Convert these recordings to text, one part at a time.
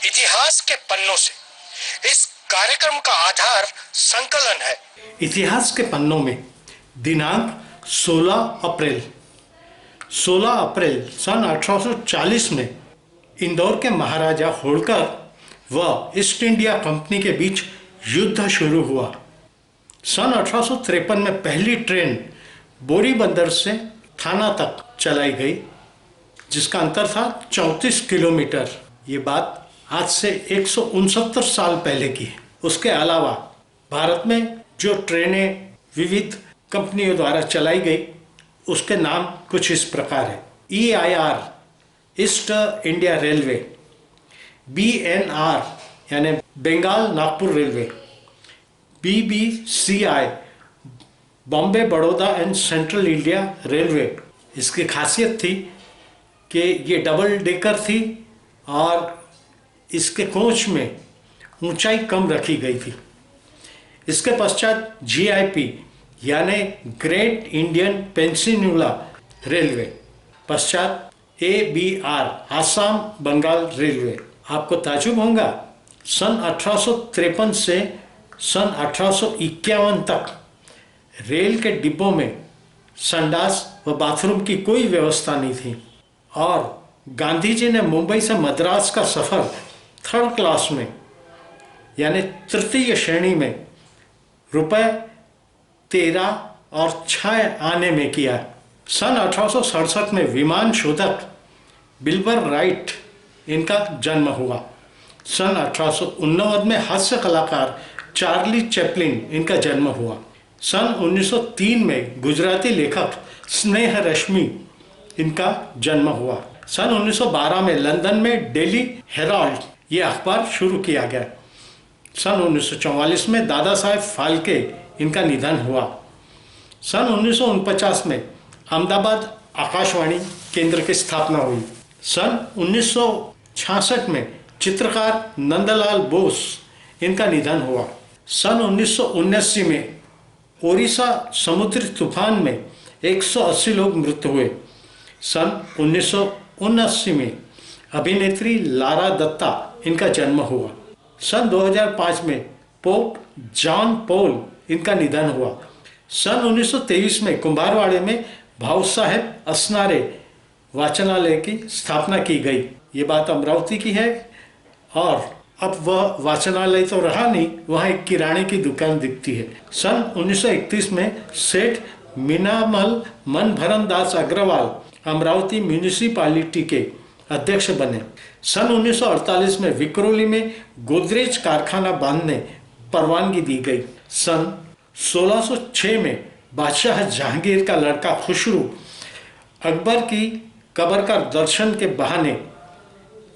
इतिहास के पन्नों से इस कार्यक्रम का आधार संकलन है। इतिहास के पन्नों में दिनांक 16 अप्रैल 16 अप्रैल सन 1840 में इंदौर के महाराजा होळकर व ईस्ट इंडिया कंपनी के बीच युद्ध शुरू हुआ। सन 1853 में पहली ट्रेन बोरीबंदर से थाना तक चलाई गई, जिसका अंतर था 34 किलोमीटर। ये बात आज से 169 साल पहले की है। उसके अलावा भारत में जो ट्रेनें विविध कंपनियों द्वारा चलाई गई, उसके नाम कुछ इस प्रकार है: EIR East India Railway, BNR यानी Bengal Nagpur Railway, BBCI Bombay Baroda and Central India Railway. इसकी खासियत थी कि ये डबल डेकर थी और इसके कोच में ऊंचाई कम रखी गई थी। इसके पश्चात GIP यानी ग्रेट इंडियन पेनिनसुला रेलवे, पश्चात ABR आसाम बंगाल रेलवे। आपको ताजुब होगा, सन 1853 से सन 1851 तक रेल के डिब्बों में संडास व बाथरूम की कोई व्यवस्था नहीं थी और गांधी जी ने मुंबई से मद्रास का सफ़र थर्ड क्लास में यानी तृतीय श्रेणी में ₹13 और 6 आने में किया। सन 1867 में विमान शोधक विल्बर राइट इनका जन्म हुआ। सन 1889 में हास्य कलाकार चार्ली चैपलिन इनका जन्म हुआ। सन 1903 में गुजराती लेखक स्नेह रश्मि इनका जन्म हुआ। सन 1912 में लंदन में डेली हेराल्ड ये अखबार शुरू किया गया। सन 1944 में दादा साहेब फाल्के इनका निधन हुआ। सन 1949 में अहमदाबाद आकाशवाणी केंद्र की स्थापना हुई। सन 1966 में चित्रकार नंदलाल बोस इनका निधन हुआ। सन 1979 में ओडिशा समुद्री तूफान में 180 लोग मृत हुए। सन 1979 में अभिनेत्री लारा दत्ता इनका जन्म हुआ। सन 2005 में पोप जॉन पॉल इनका निधन हुआ। सन 1923 में कुंभारवाड़े में भाऊ साहेब असनारे वाचनालय की स्थापना की गई। ये बात अमरावती की है और अब वह वाचनालय तो रहा नहीं, वहाँ एक किराने की दुकान दिखती है। सन 1931 में सेठ मीनामल मनभरन दास अग्रवाल अमरावती म्यूनिसिपालिटी के अध्यक्ष बने। सन 1948 में विक्रोली में गोदरेज कारखाना बांधने परवानगी दी गई। सन 1606 में बादशाह जहांगीर का लड़का खुसरू अकबर की कब्र का दर्शन के बहाने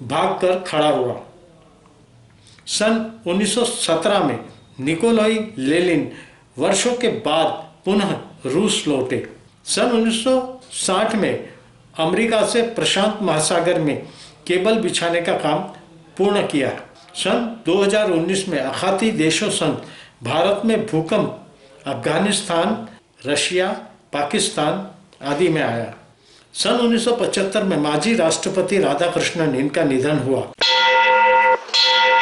भागकर खड़ा हुआ। सन 1917 में निकोलाई लेनिन वर्षों के बाद पुनः रूस लौटे। सन 1960 में अमेरिका से प्रशांत महासागर में केबल बिछाने का काम पूर्ण किया। सन 2019 में आखाती देशों संग भारत में भूकंप अफगानिस्तान, रशिया, पाकिस्तान आदि में आया। सन 1975 में माजी राष्ट्रपति राधाकृष्णन इनका निधन हुआ।